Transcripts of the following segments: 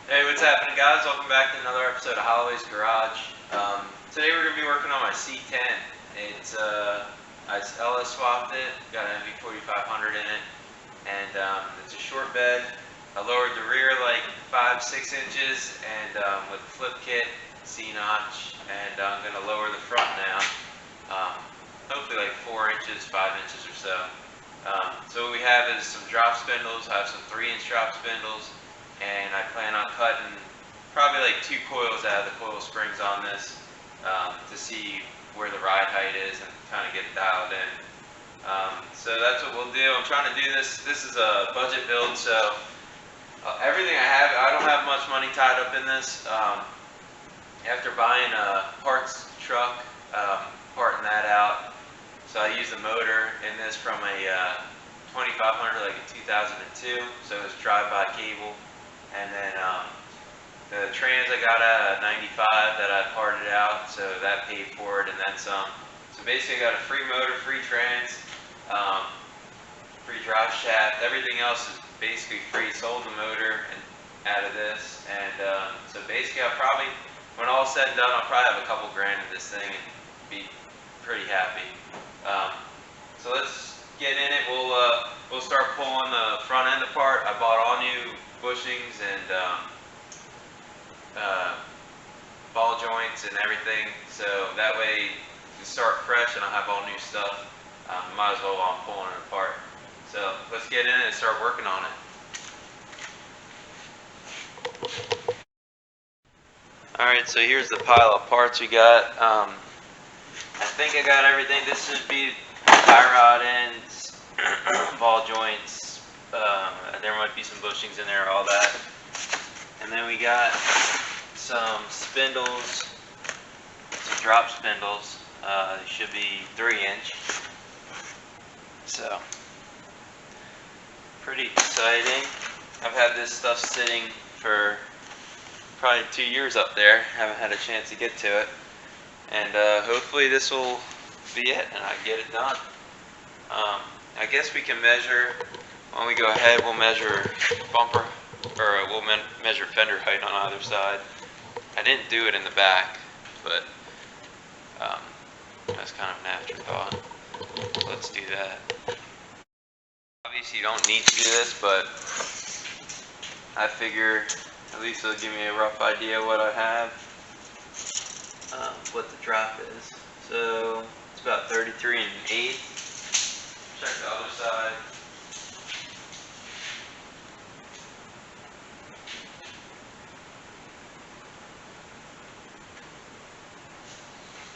Hey, what's happening, guys? Welcome back to another episode of Holloway's Garage. Today we're going to be working on my C10. I LS swapped it, got an MV4500 in it, and it's a short bed. I lowered the rear like 5-6 inches, and with the flip kit, C-notch, and I'm going to lower the front now, hopefully like 4 inches, 5 inches or so. So what we have is some drop spindles. I have some 3-inch drop spindles. And I plan on cutting probably like 2 coils out of the coil springs on this to see where the ride height is and kind of get it dialed in. So that's what we'll do. I'm trying to do this. This is a budget build, so everything I don't have much money tied up in this. After buying a parts truck, parting that out, so I used the motor in this from a 2500 like a 2002, so it was drive-by cable. And then the trans I got out of 95 that I parted out, so that paid for it and then some. So basically I got a free motor, free trans, free drive shaft. Everything else is basically free. Sold the motor and out of this, and so basically I'll probably, when all said and done, I'll probably have a couple grand in this thing and be pretty happy. So let's get in it. We'll start pulling the front end apart. I bought all new bushings and ball joints and everything, so that way you start fresh and I'll have all new stuff. Might as well while I'm pulling it apart. So let's get in and start working on it. Alright, so here's the pile of parts we got. I think I got everything. This should be tie rod ends, ball joints. There might be some bushings in there, all that. And then we got some spindles, some drop spindles. They should be 3-inch. So, pretty exciting. I've had this stuff sitting for probably 2 years up there. Haven't had a chance to get to it. And hopefully this will be it and I get it done. I guess we can measure. When we go ahead, we'll measure bumper, or we'll measure fender height on either side. I didn't do it in the back, but that's kind of an afterthought. Let's do that. Obviously, you don't need to do this, but I figure at least it'll give me a rough idea what I have, what the drop is. So it's about 33 1/8. Check the other side.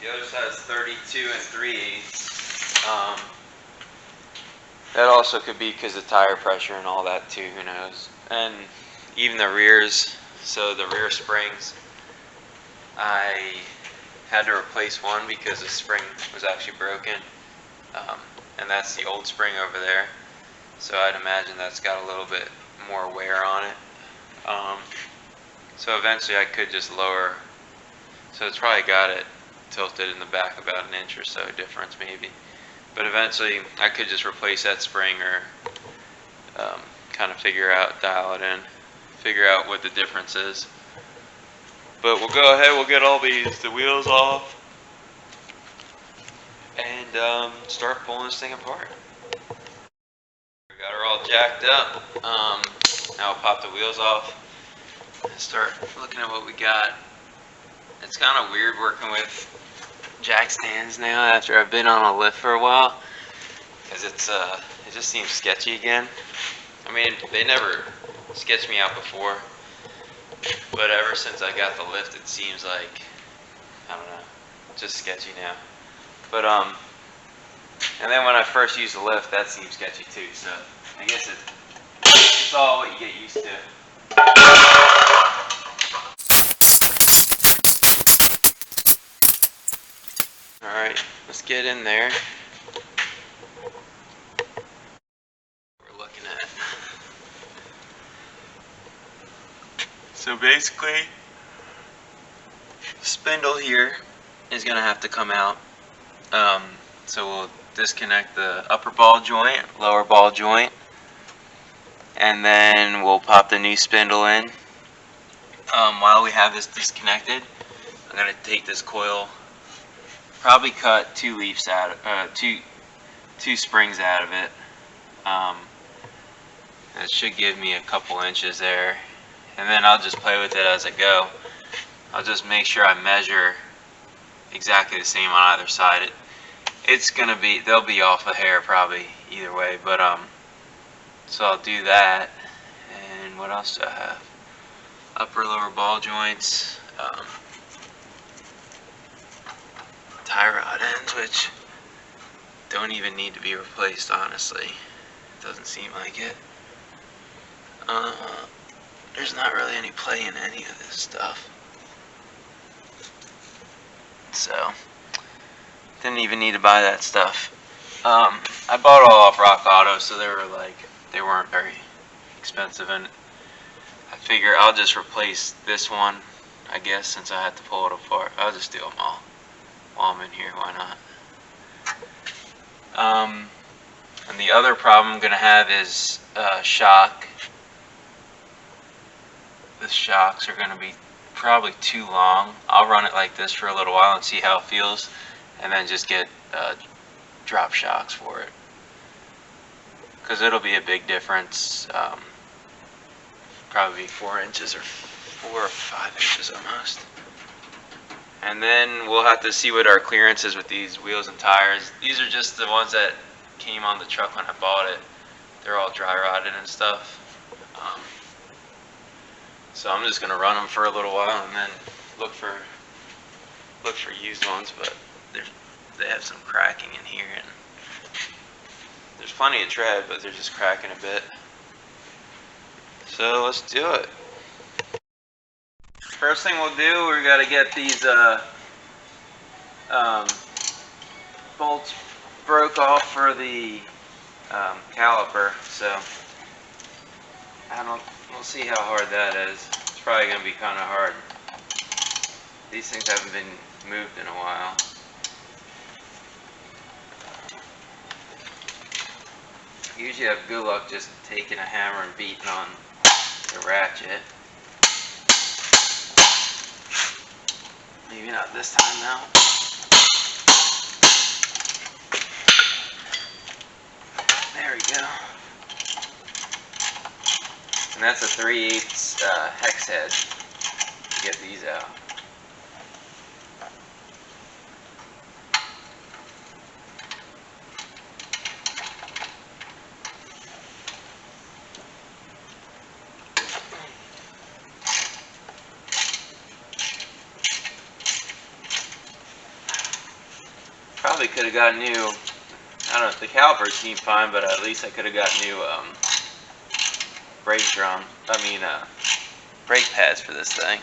The other side is 32 3/8. That also could be because of tire pressure and all that too, who knows. And even the rears, so the rear springs, I had to replace one because the spring was actually broken. And that's the old spring over there. So I'd imagine that's got a little bit more wear on it. So eventually I could just lower, so it's probably got it tilted in the back about 1 inch or so difference maybe, but eventually I could just replace that spring or kind of dial it in, figure out what the difference is. But we'll go ahead, we'll get all the wheels off and start pulling this thing apart. We got her all jacked up. Now I'll pop the wheels off and start looking at what we got. It's kind of weird working with jack stands now after I've been on a lift for a while, because it just seems sketchy again. I mean, they never sketched me out before, but ever since I got the lift, it seems like, I don't know, just sketchy now. But and then when I first used the lift, that seemed sketchy too. So I guess it's all what you get used to. Alright, let's get in there. We're looking at. So basically, the spindle here is going to have to come out. So we'll disconnect the upper ball joint, lower ball joint, and then we'll pop the new spindle in, While we have this disconnected, I'm gonna take this coil, probably cut two leaves out of two springs out of it. That should give me a couple inches there, and then I'll just play with it as I go. I'll just make sure I measure exactly the same on either side. It's gonna be, they'll be off a hair probably either way, but so I'll do that. And what else do I have? Upper lower ball joints, tie rod ends, which don't even need to be replaced, honestly. Doesn't seem like it. There's not really any play in any of this stuff, so didn't even need to buy that stuff. I bought it all off Rock Auto, so they weren't very expensive, and I figure I'll just replace this one, I guess, since I had to pull it apart. I'll just do them all while I'm in here, why not? And the other problem I'm gonna have is shock. The shocks are gonna be probably too long. I'll run it like this for a little while and see how it feels, and then just get drop shocks for it, because it'll be a big difference. Probably 4 inches or 4 or 5 inches almost. And then we'll have to see what our clearance is with these wheels and tires. These are just the ones that came on the truck when I bought it. They're all dry rotted and stuff. So I'm just gonna run them for a little while and then look for used ones. But they have some cracking in here, and there's plenty of tread, but they're just cracking a bit. So let's do it. First thing we'll do, we gotta get these bolts broke off for the caliper. So we'll see how hard that is. It's probably gonna be kind of hard. These things haven't been moved in a while. Usually I have good luck just taking a hammer and beating on the ratchet. Maybe not this time though. There we go. And that's a 3/8 hex head to get these out. Probably could have got new, I don't know if the calipers seem fine, but at least I could have got new brake pads for this thing.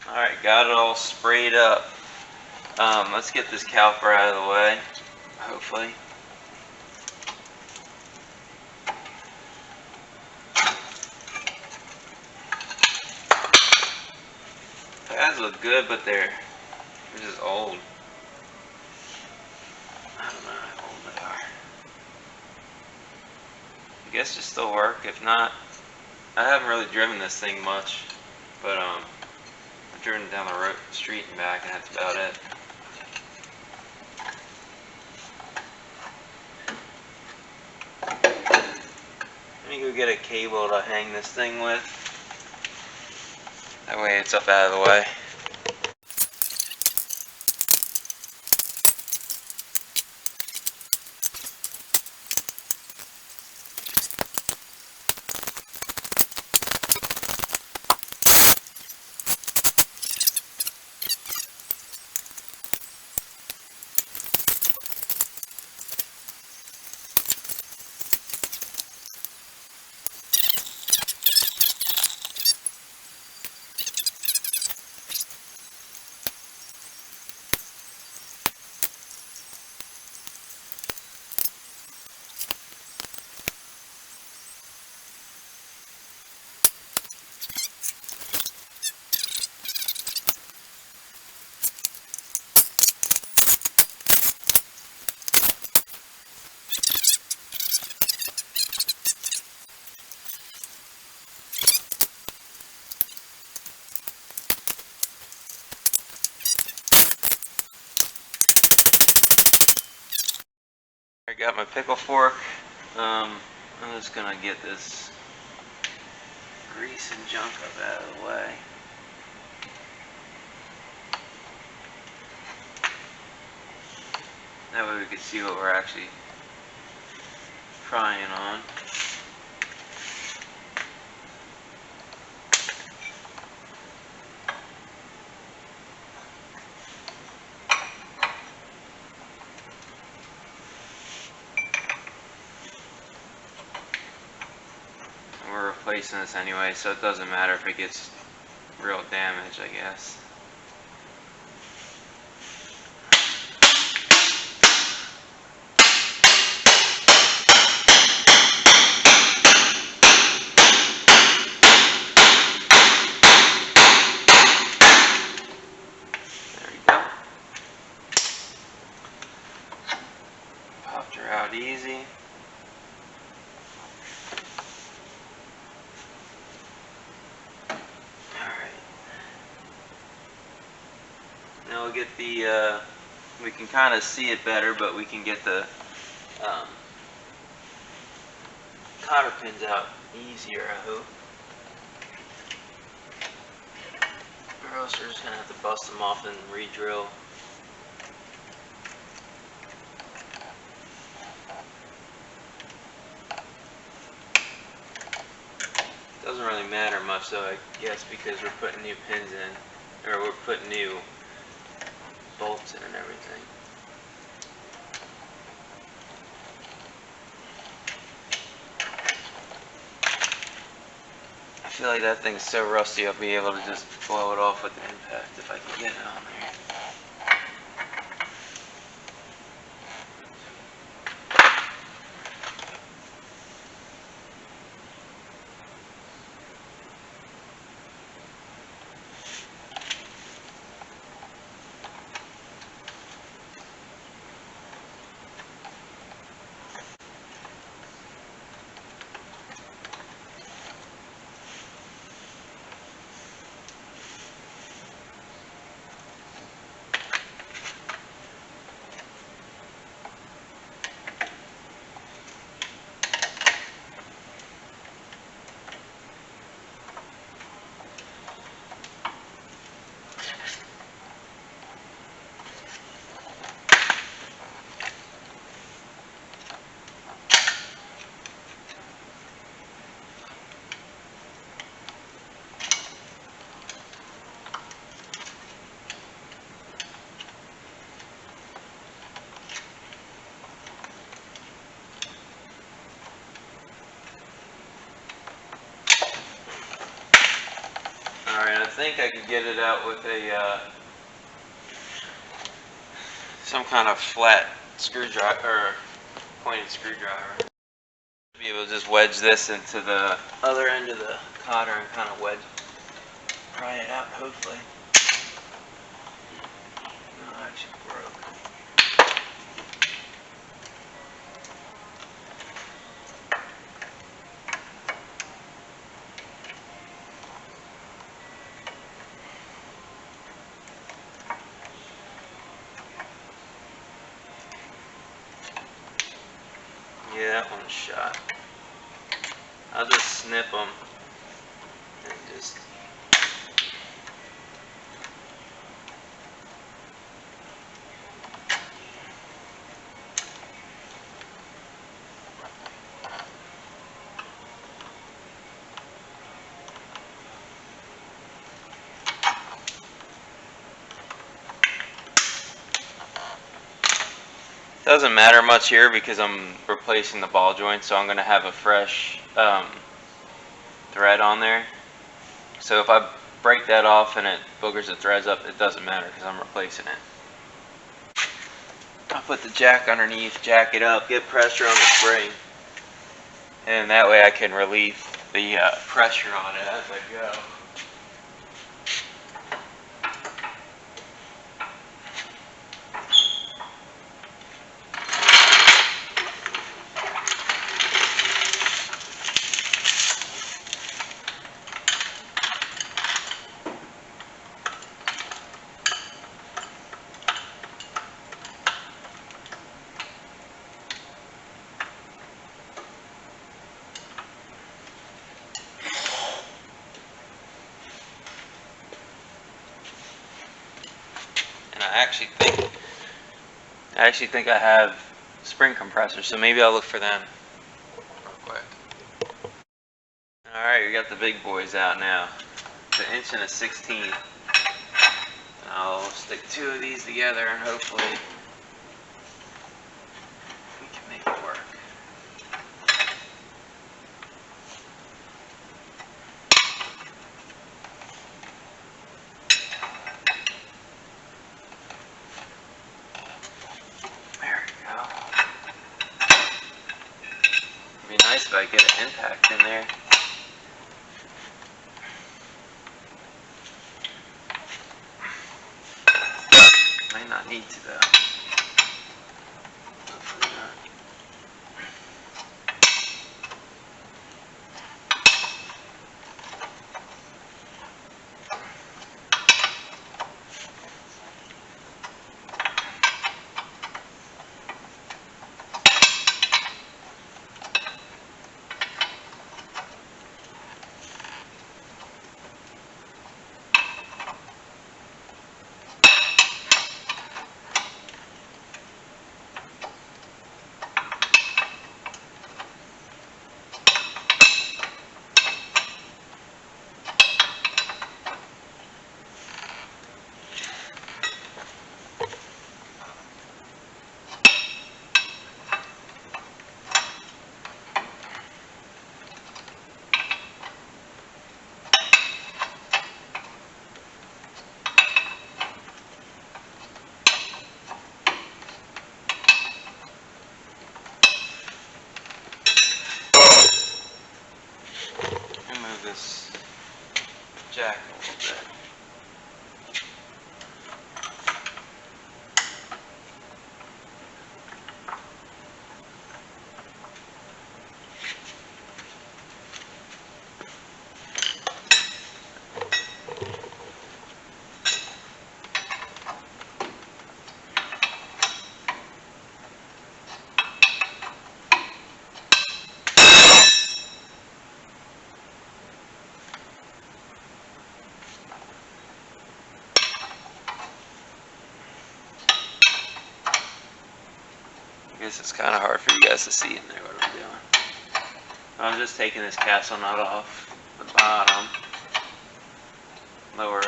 Alright, got it all sprayed up. Let's get this caliper out of the way, hopefully. Pads look good, but they're just old. I don't know how old they are. I guess they still work. If not, I haven't really driven this thing much, but I've driven down the street and back, and that's about it. Let me go get a cable to hang this thing with. That way it's up out of the way. got my pickle fork. I'm just gonna get this grease and junk up out of the way. That way we can see what we're actually frying on. We're replacing this anyway, so it doesn't matter if it gets real damage, I guess. There you go. Popped her out easy. Now we'll get the, we can kind of see it better, but we can get the cotter pins out easier, I hope. Or else we're just going to have to bust them off and re-drill. Doesn't really matter much though, I guess, because we're putting new pins in, or we're putting new bolts in and everything. I feel like that thing's so rusty I'll be able to just blow it off with the impact if I can get it on there. Alright, I think I could get it out with a some kind of flat screwdriver or pointed screwdriver. Be able to just wedge this into the other end of the cotter and kind of pry it out, hopefully. No, it actually broke. Yeah, that one's shot. I'll just snip them and just doesn't matter much here because I'm replacing the ball joint, so I'm going to have a fresh thread on there. So if I break that off and it boogers the threads up, it doesn't matter because I'm replacing it. I'll put the jack underneath, jack it up, get pressure on the spring, and that way I can relieve the pressure on it as I go. And I actually think I have spring compressors, so maybe I'll look for them real quick. Alright, we got the big boys out now. It's an 1 1/16. I'll stick 2 of these together and hopefully we can make it work. There we go. It'd be nice if I get an impact in there. Might not need to though. Hopefully not. This jack a little bit. I guess it's kind of hard for you guys to see in there what I'm doing. I'm just taking this castle nut off the bottom, lower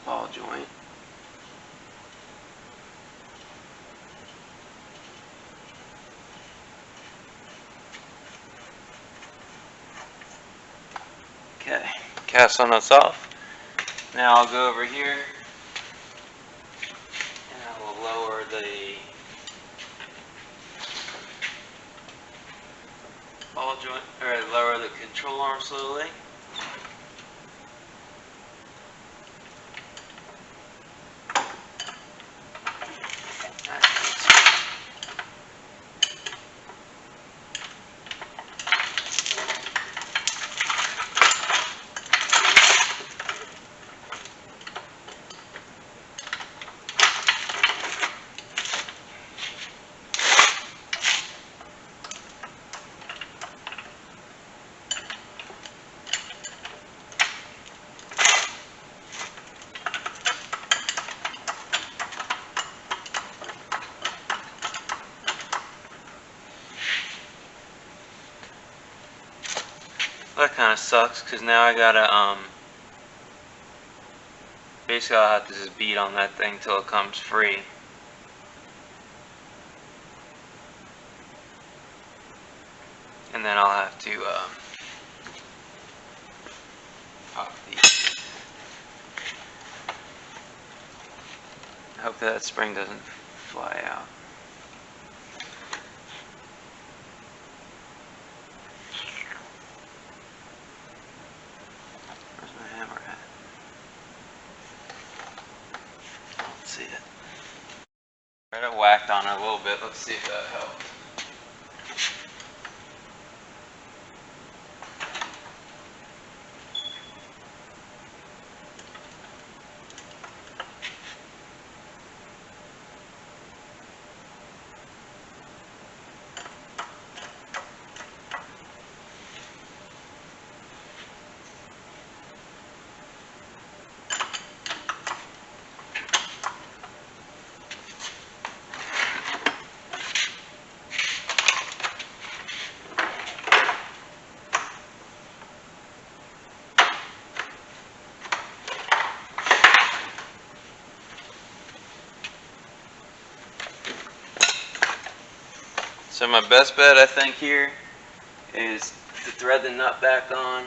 ball joint. Okay, castle nuts off. Now I'll go over here and I will lower the ball joint, or lower the control arm slowly. That kind of sucks because now I gotta basically I'll have to just beat on that thing till it comes free. And then I'll have to pop these. I hope that spring doesn't fly out. Where's my hammer at? I don't see it. I whacked on it a little bit. Let's see if that helps. So my best bet, I think, here is to thread the nut back on.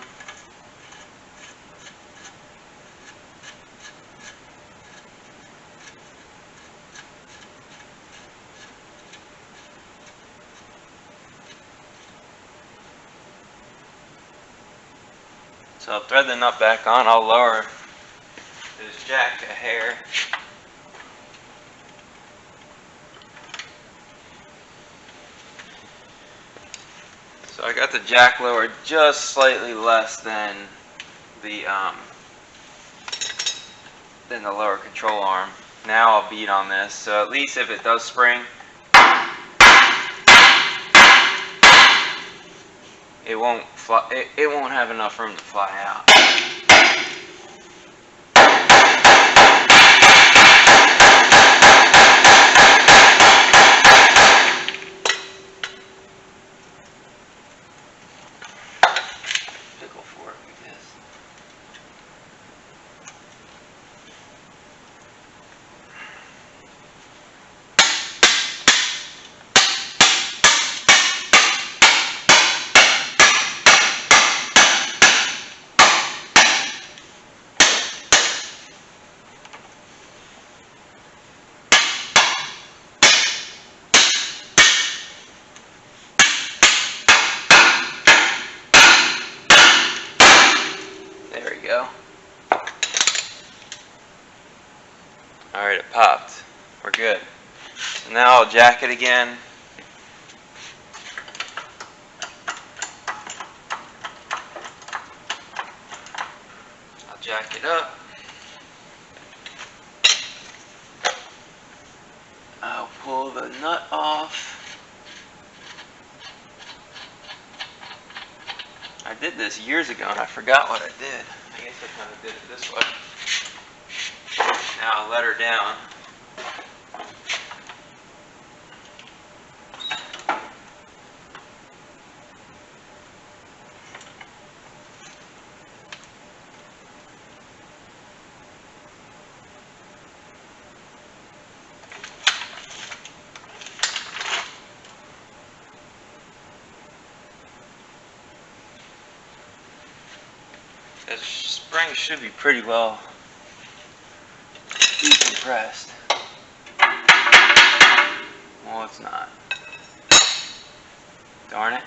So I'll thread the nut back on. I'll lower this jack a hair. So I got the jack lowered just slightly less than the lower control arm. Now I'll beat on this, so at least if it does spring, it won't fly. It won't have enough room to fly out. Pickle fork, I guess. There we go. Alright, it popped. We're good. So now I'll jack it again. I'll jack it up. I'll pull the nut off. I did this years ago and I forgot what I did. I guess I kind of did it this way. Now I'll let her down. This spring should be pretty well decompressed. Well, it's not. Darn it.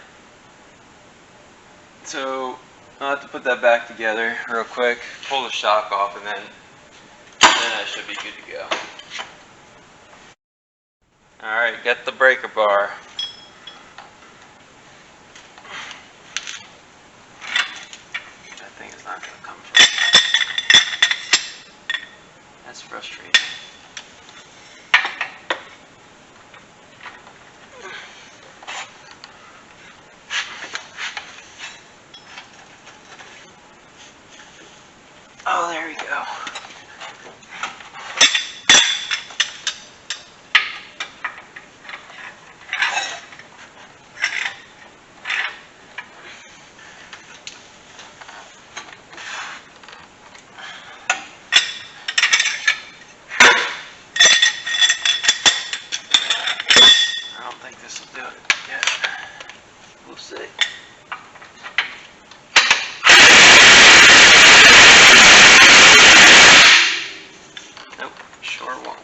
So I'll have to put that back together real quick, pull the shock off, and then I should be good to go. Alright, get the breaker bar. That thing is not going to come from. That's frustrating. Oh, there we go. I don't think this will do it yet. We'll see. Nope, sure won't.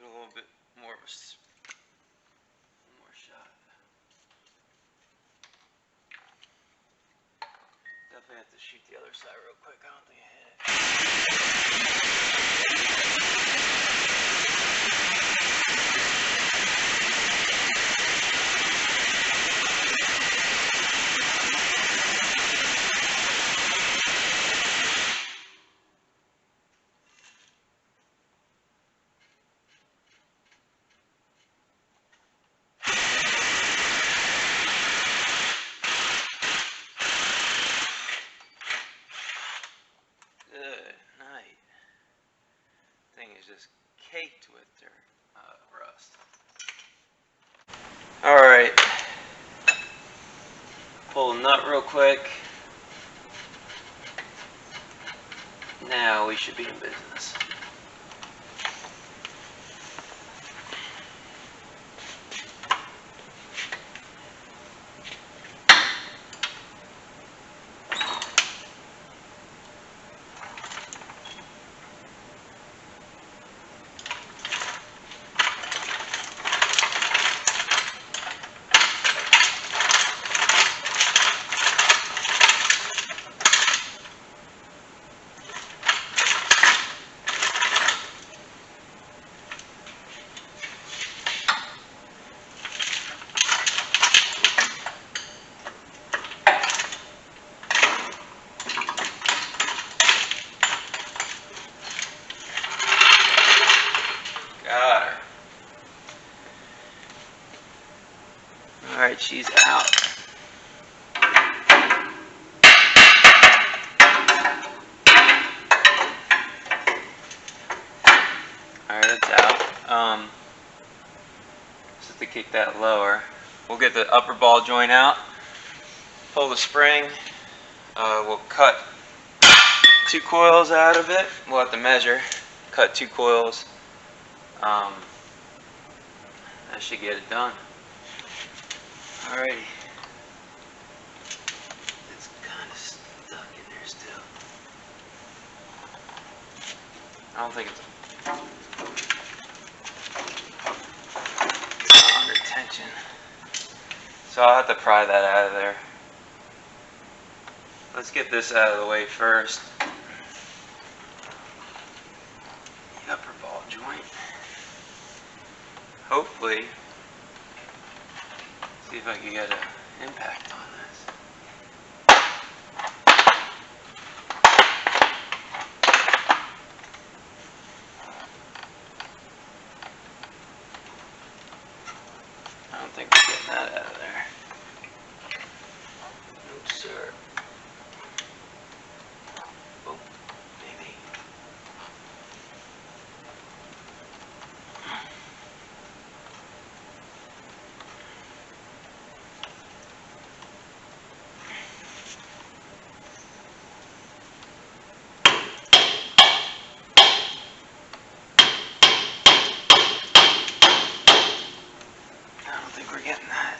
a little bit more of a one more shot. Definitely have to shoot the other side real quick. I don't think I hit Good night. Thing is just caked with dirt, rust. Alright. Pull the nut real quick. Now we should be in business. Got her. Alright, she's out. Alright, it's out. Just have to kick that lower. We'll get the upper ball joint out. Pull the spring. We'll cut 2 coils out of it. We'll have to measure. Cut 2 coils. That should get it done. Alrighty. It's kind of stuck in there still. I don't think it's not under tension. So I'll have to pry that out of there. Let's get this out of the way first. The upper ball joint. Hopefully, see if I can get an impact on this. I don't think we're getting that out of there. No, sir. Oh, maybe. I don't think we're getting that.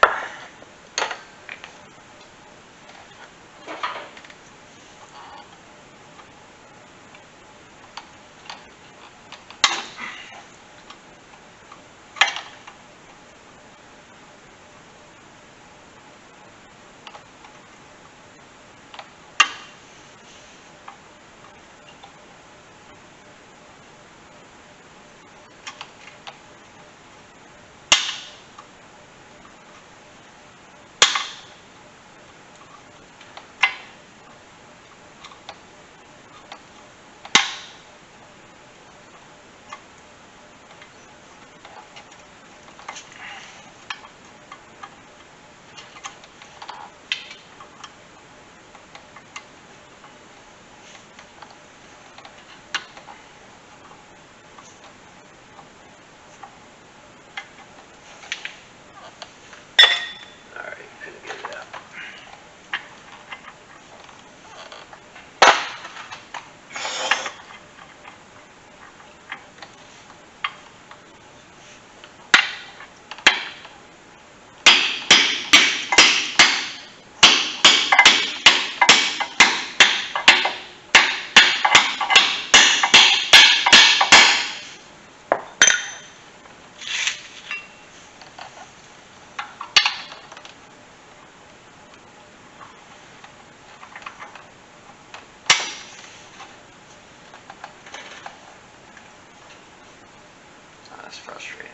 That's frustrating.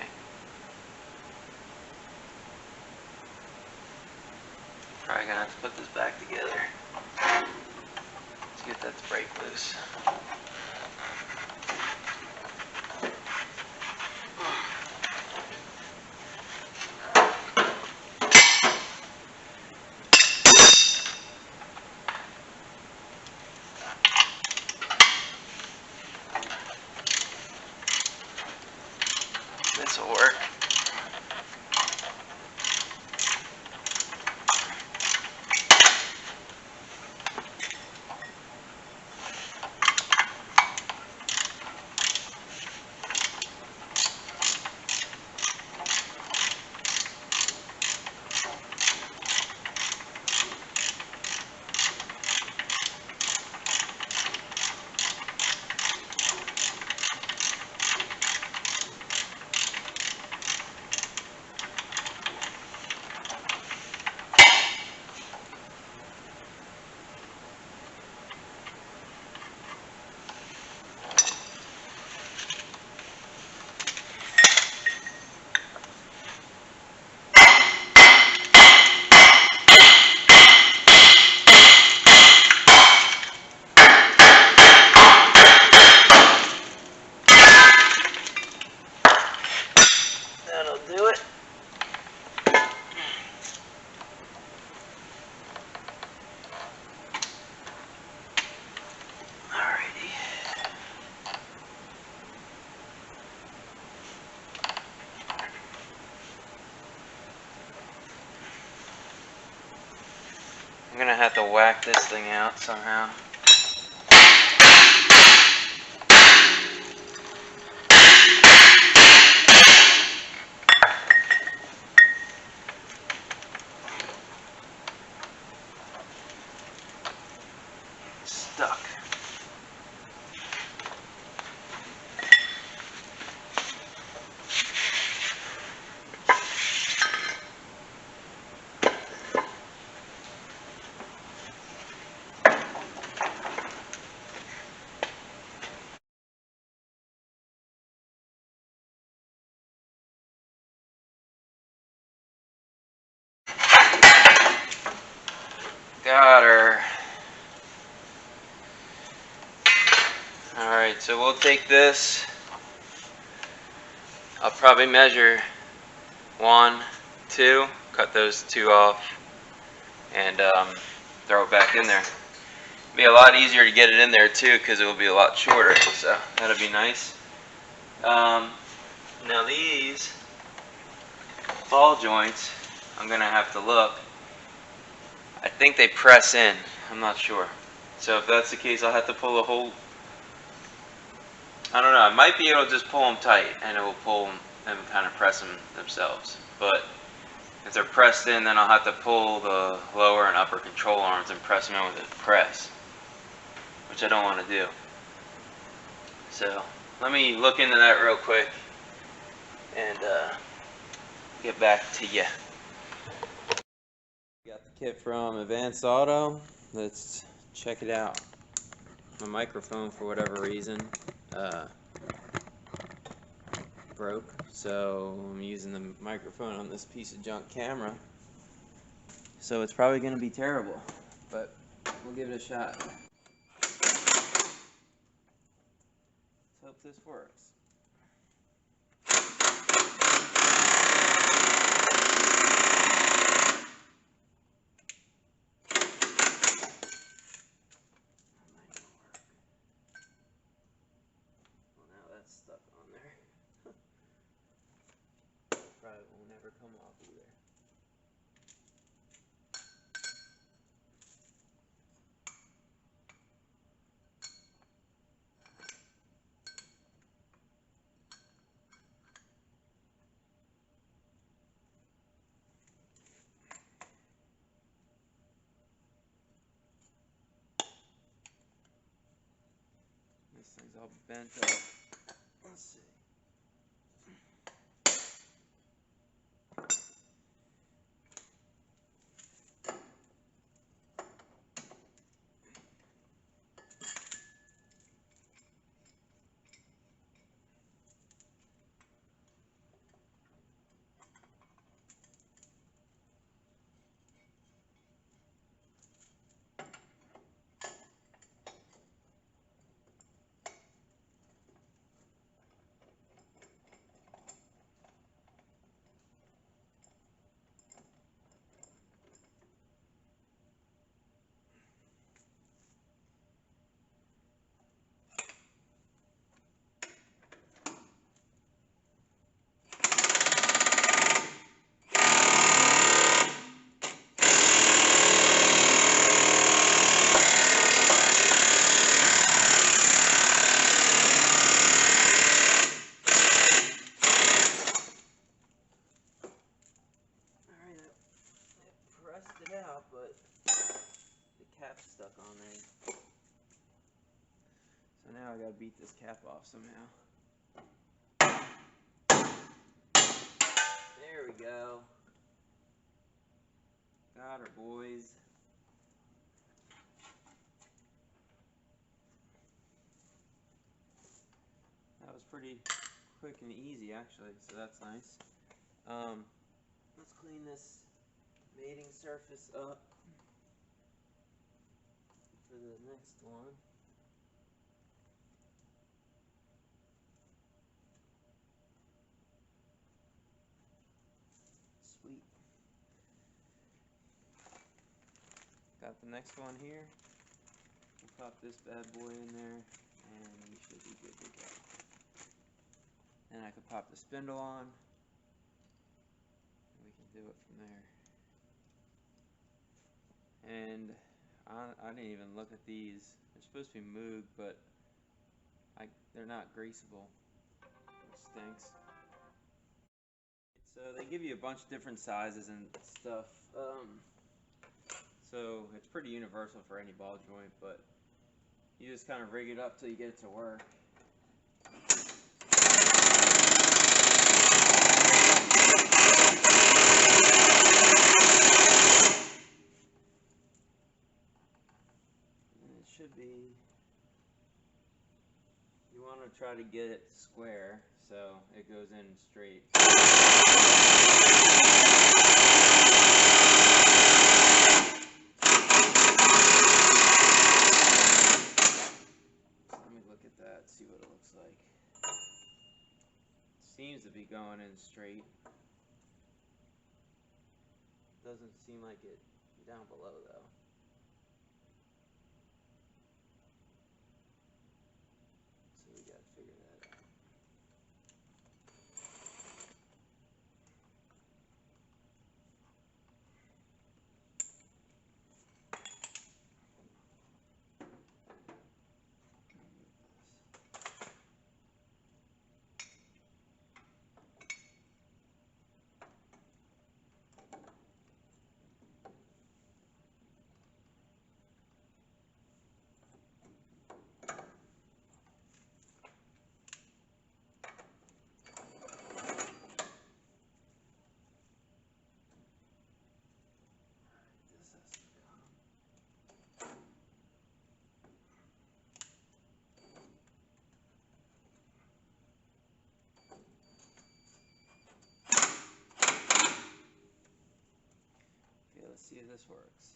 Probably gonna have to put this back together. Let's get that brake loose. This will work. That'll do it. Alrighty. I'm gonna have to whack this thing out somehow. Stuck. Got her. Alright, so we'll take this. I'll probably measure 1, 2, cut those 2 off, and throw it back in there. It'll be a lot easier to get it in there too, because it will be a lot shorter, so that'll be nice. Now these ball joints, I'm going to have to look. I think they press in. I'm not sure. So if that's the case, I'll have to pull the whole... I don't know. I might be able to just pull them tight, and it will pull them and kind of press them themselves. But if they're pressed in, then I'll have to pull the lower and upper control arms and press them in with a press, which I don't want to do. So let me look into that real quick and get back to you. Got the kit from Advanced Auto. Let's check it out. My microphone, for whatever reason, broke, so I'm using the microphone on this piece of junk camera. So it's probably going to be terrible, but we'll give it a shot. Let's hope this works. Stuck on there. Probably won't ever come off either. This thing's all bent up. Let's see. beat this cap off somehow. There we go. Got her, boys. That was pretty quick and easy, actually, so that's nice. Let's clean this mating surface up for the next one. Sweet. Got the next one here. We'll pop this bad boy in there, and we should be good to go. Then I could pop the spindle on, and we can do it from there. And I didn't even look at these. They're supposed to be Moog, but they're not greasable. It stinks. So they give you a bunch of different sizes and stuff. So it's pretty universal for any ball joint, but you just kind of rig it up till you get it to work. And it should be, you want to try to get it square so it goes in straight. See what it looks like. Seems to be going in straight. Doesn't seem like it down below though. So we gotta figure that out. Okay, let's see if this works.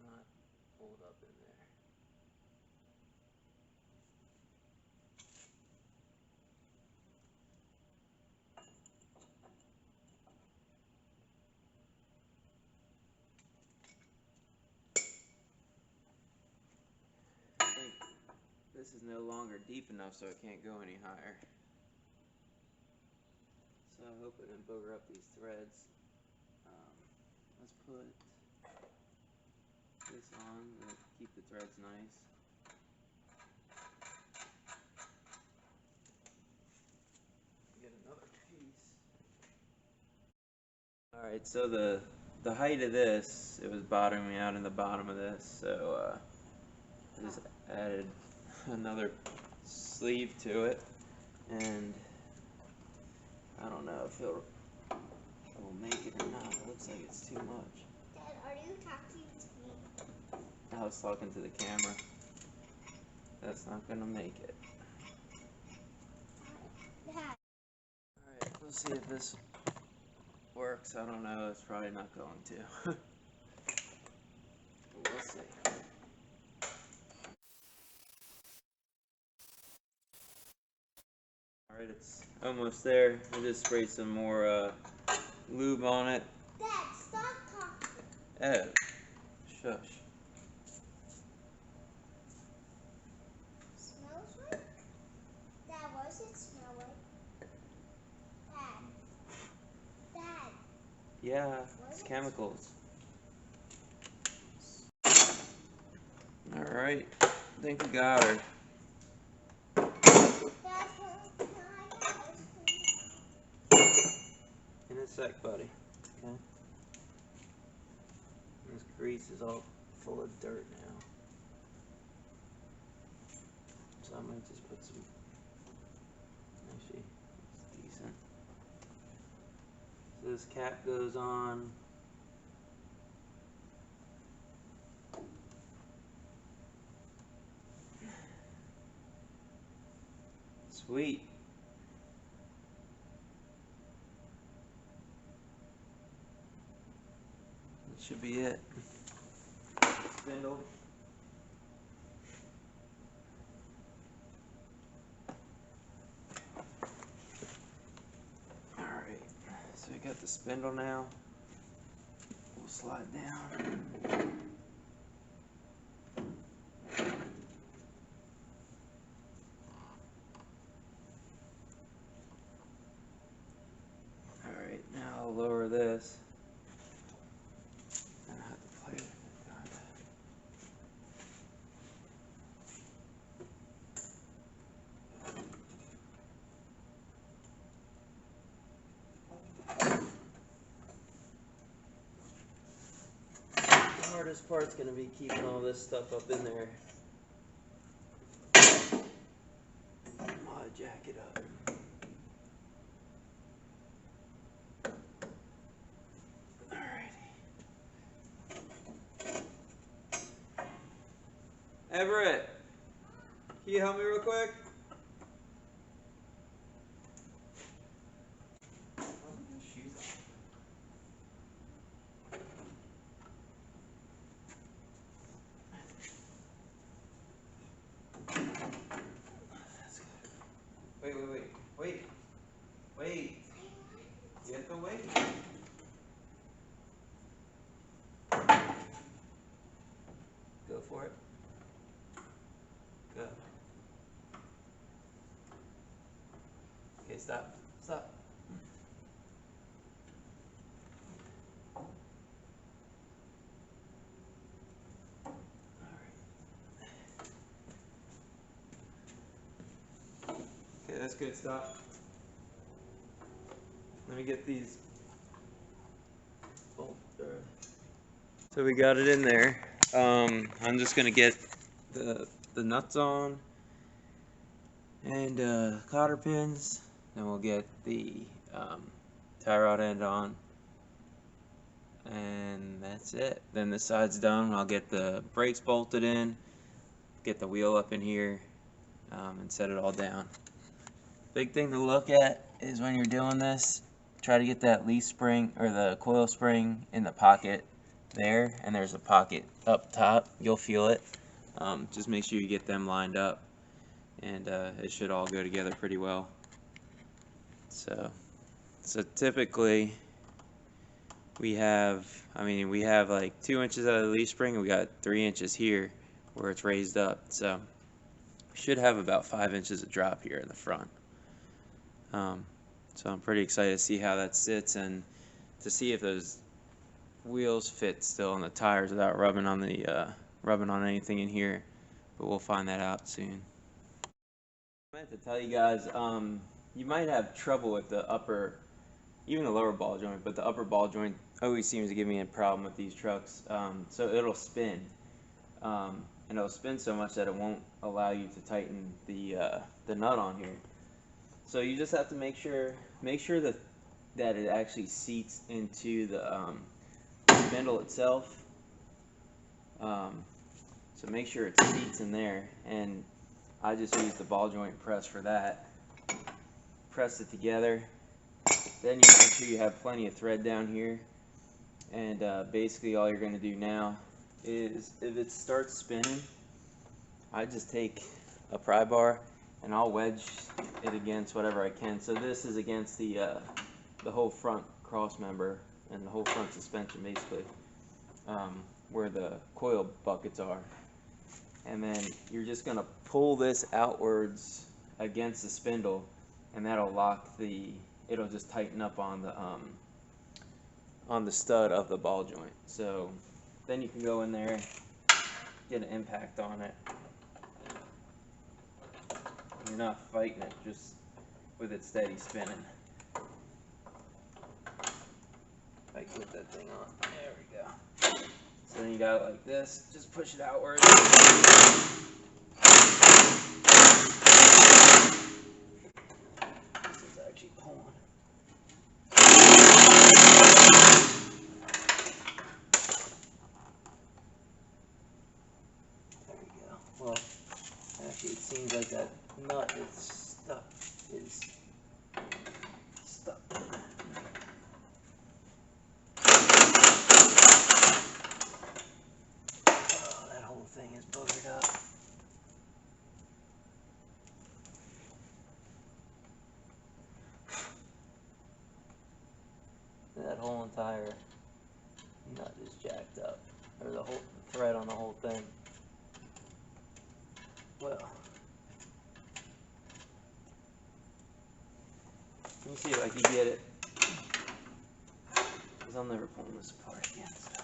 Not hold up in there. I think this is no longer deep enough so it can't go any higher. So I hope it didn't booger up these threads. Let's put this on to keep the threads nice. Get another piece. Alright, so the height of this, it was bottoming out in the bottom of this, so I just added another sleeve to it, and I don't know if it'll make it or not. It looks like it's too much. Dad, are you talking to me? I was talking to the camera. That's not gonna make it. Dad. Alright, let's see if this works. I don't know. It's probably not going to. Alright, it's almost there. I just sprayed some more lube on it. Dad, stop talking. Oh, shush. Smells like? Dad, what does it smell like? Dad. Yeah, it's chemicals. Alright, I think we got her. Dad, can I get ice cream? In a sec, buddy. Okay. This grease is all full of dirt now. So I'm gonna just put some. Actually, it's decent. So this cap goes on. Sweet. That should be it. Spindle. Alright, so we got the spindle now. We'll slide down. Alright, now I'll lower this. I have to play with it. The hardest part's gonna be keeping all this stuff up in there. I'll jack it up. Everett, can you help me real quick? Wait. You have to wait. Go for it. Go. Okay, stop. Okay, that's good. Stop. Let me get these. Oh, so we got it in there. I'm just gonna get the nuts on and cotter pins. Then we'll get the tie rod end on, and that's it. Then this side's done. I'll get the brakes bolted in, get the wheel up in here, and set it all down. Big thing to look at is when you're doing this, try to get that leaf spring or the coil spring in the pocket there, and there's a pocket up top. You'll feel it. Just make sure you get them lined up, and it should all go together pretty well. So typically we have like 2 inches out of the leaf spring, and we got 3 inches here where it's raised up. So we should have about 5 inches of drop here in the front. So I'm pretty excited to see how that sits and to see if those wheels fit still on the tires without rubbing on anything in here. But we'll find that out soon. I meant to tell you guys, you might have trouble with the upper, even the lower ball joint, but the upper ball joint always seems to give me a problem with these trucks. So it'll spin, and it'll spin so much that it won't allow you to tighten the nut on here. So you just have to make sure that it actually seats into the spindle itself. So make sure it seats in there, and I just use the ball joint press for that. Press it together. Then you make sure you have plenty of thread down here, and basically all you're going to do now is if it starts spinning, I just take a pry bar and I'll wedge it against whatever I can. So this is against the whole front cross member and the whole front suspension, basically, where the coil buckets are. And then you're just gonna pull this outwards against the spindle, and that'll lock it'll just tighten up on the stud of the ball joint. So then you can go in there, get an impact on it. You're not fighting it, just with it steady spinning. If I can get that thing on. There we go. So then you got it like this, just push it outward. This is actually pulling. There we go. Well, actually it seems like that nut is stuck. Oh, that whole thing is buggered up. That whole entire nut is jacked up, or the whole thread on the whole thing. Well, let me see if I can get it, because I'm never pulling this apart again. So.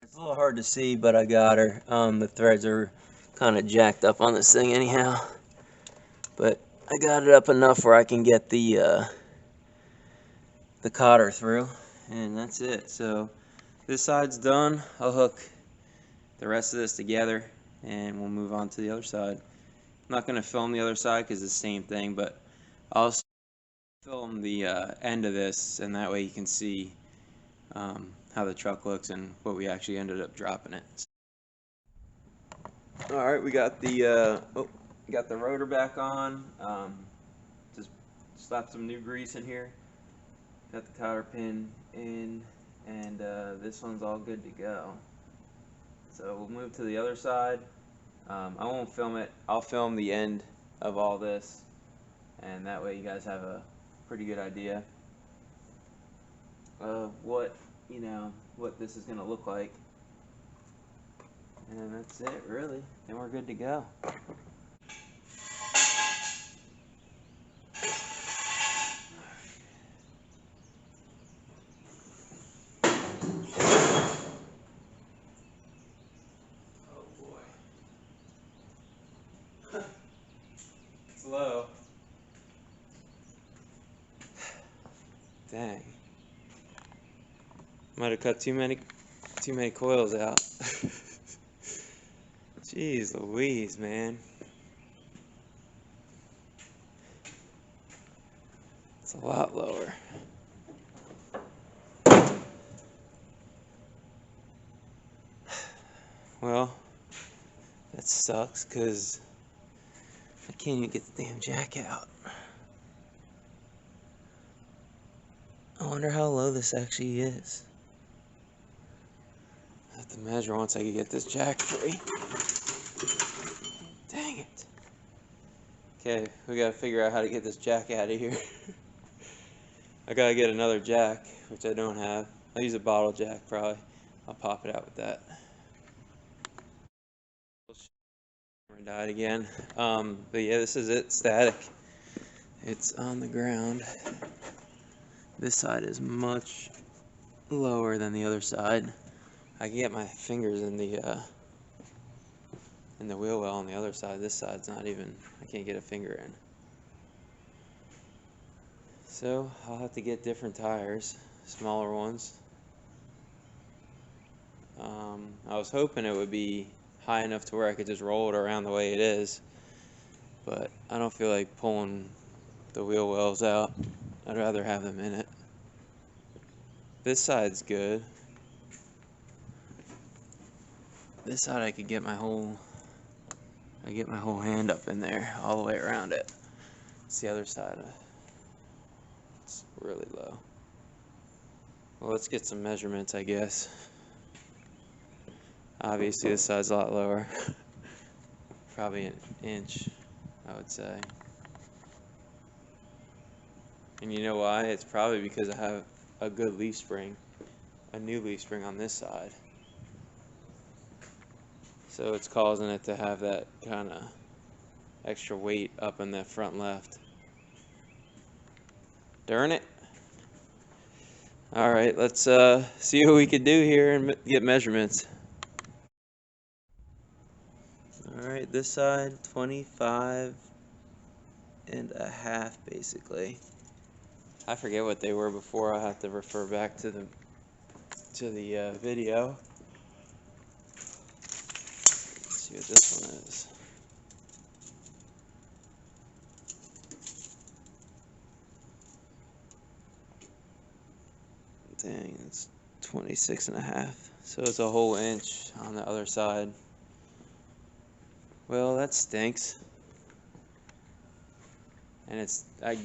It's a little hard to see, but I got her. The threads are kind of jacked up on this thing anyhow, but I got it up enough where I can get the cotter through, and that's it. So this side's done. I'll hook the rest of this together, and we'll move on to the other side. I'm not going to film the other side because it's the same thing, but I'll film the end of this, and that way you can see how the truck looks and what we actually ended up dropping it. Alright, we got the rotor back on. Just slapped some new grease in here. Got the cotter pin in, and this one's all good to go. So we'll move to the other side. I won't film it. I'll film the end of all this, and that way you guys have a pretty good idea of what this is gonna look like. And that's it, really. Then we're good to go. Slow. Dang. Might have cut too many coils out. Jeez Louise, man. It's a lot lower. Well, that sucks because I can't even get the damn jack out. I wonder how low this actually is. I have to measure once I can get this jack free. Dang it. Okay, we gotta figure out how to get this jack out of here. I gotta get another jack, which I don't have. I'll use a bottle jack probably. I'll pop it out with that. Died again. But yeah, this is it, static. It's on the ground. This side is much lower than the other side. I can get my fingers in the wheel well on the other side. This side's not even, I can't get a finger in. So I'll have to get different tires, smaller ones. I was hoping it would be high enough to where I could just roll it around the way it is, but I don't feel like pulling the wheel wells out. I'd rather have them in it. This side's good. This side I could get my whole hand up in there all the way around it. It's the other side. It's really low. Well, let's get some measurements, I guess. Obviously this side's a lot lower. Probably an inch, I would say. And you know why? It's probably because I have a good leaf spring, a new leaf spring on this side. So it's causing it to have that kind of extra weight up in that front left. Darn it. Alright, let's see what we could do here and get measurements. Alright, this side 25 and a half basically. I forget what they were before. I have to refer back to the video. Let's see what this one is. Dang, it's 26 and a half. So it's a whole inch on the other side. Well, that stinks. And I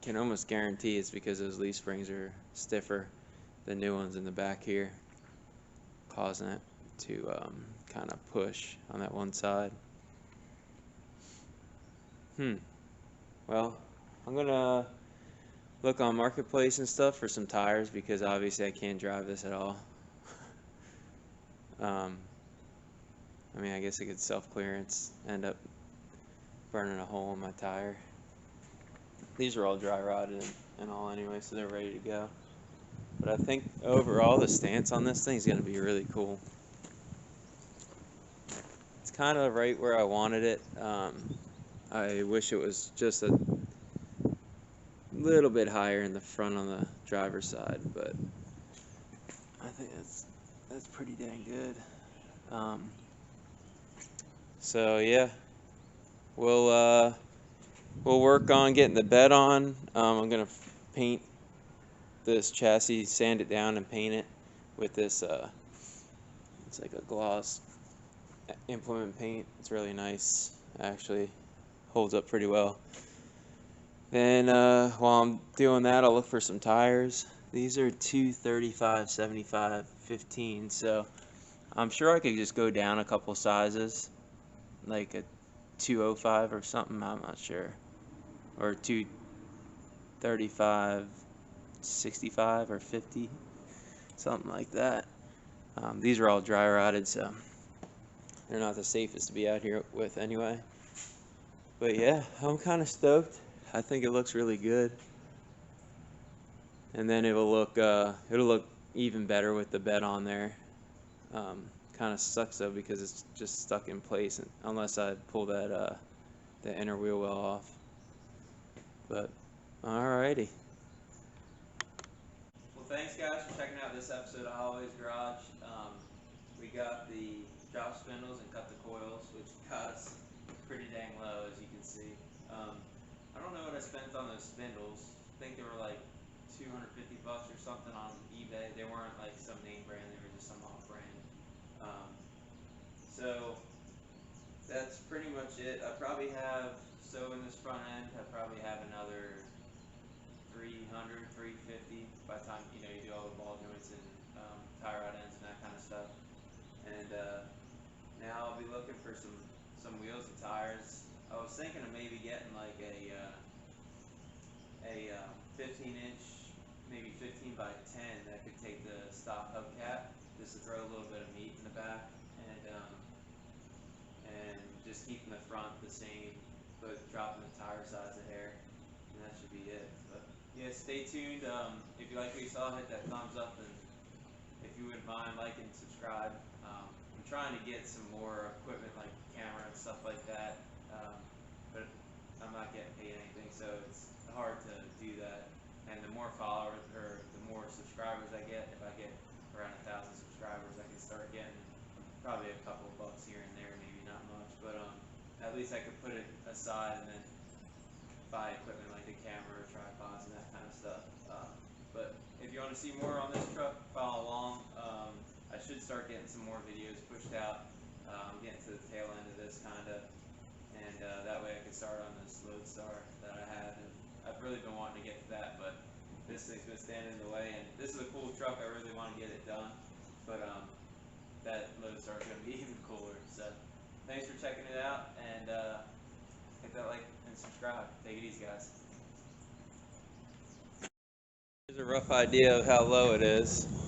can almost guarantee it's because those leaf springs are stiffer than new ones in the back here, causing it to kind of push on that one side. Well, I'm gonna look on Marketplace and stuff for some tires because obviously I can't drive this at all. I mean, I guess it could self-clearance, end up burning a hole in my tire. These are all dry rotted and all anyway, so they're ready to go. But I think overall the stance on this thing is going to be really cool. It's kind of right where I wanted it. I wish it was just a little bit higher in the front on the driver's side, but I think that's pretty dang good. So yeah, we'll work on getting the bed on. I'm gonna paint this chassis, sand it down, and paint it with this. It's like a gloss implement paint. It's really nice, actually. Holds up pretty well. Then while I'm doing that, I'll look for some tires. These are 235, 75, 15. So I'm sure I could just go down a couple sizes, like a 205 or something. I'm not sure. Or 235, 65 or 50, something like that. These are all dry rotted, so they're not the safest to be out here with anyway. But yeah, I'm kind of stoked. I think it looks really good. And then it'll look even better with the bed on there. Kind of sucks though because it's just stuck in place unless I pull that the inner wheel well off. But alrighty. Well, thanks guys for checking out this episode of Holloway's Garage. We got the drop spindles and cut the coils, which got us pretty dang low, as you can see. I don't know what I spent on those spindles. I think they were like $250 or something on eBay. They weren't like some name brand, they were just some off brand. So that's pretty much it. I probably have, so in this front end, I probably have another 300, 350 by the time you do all the ball joints and tie rod ends and that kind of stuff. And now I'll be looking for some wheels and tires. I was thinking of maybe getting like a 15-inch, maybe 15 by 10 that could take the stock hubcap, just to throw a little bit of meat in the back, and just keeping the front the same, but dropping the tire size a hair, and that should be it. But yeah, stay tuned. If you like what you saw, hit that thumbs up, and if you wouldn't mind, like and subscribe. I'm trying to get some more equipment like camera and stuff like that, but I'm not getting paid anything, so it's hard to do that. And the more followers or the more subscribers I get, if I get around 1,000 subscribers, I can start getting probably a couple of bucks here and there, maybe not much, but at least I could put it aside and then buy equipment like a camera or tripods and that kind of stuff. But if you want to see more on this truck, follow along. I should start getting some more videos pushed out. I'm getting to the tail end of this kind of, and that way I can start on this Lodestar that I had. And I've really been wanting to get to that, but this thing's been standing in the way. And this is a cool truck. I really want to get it done, but that Lodestar is going to Here's a rough idea of how low it is.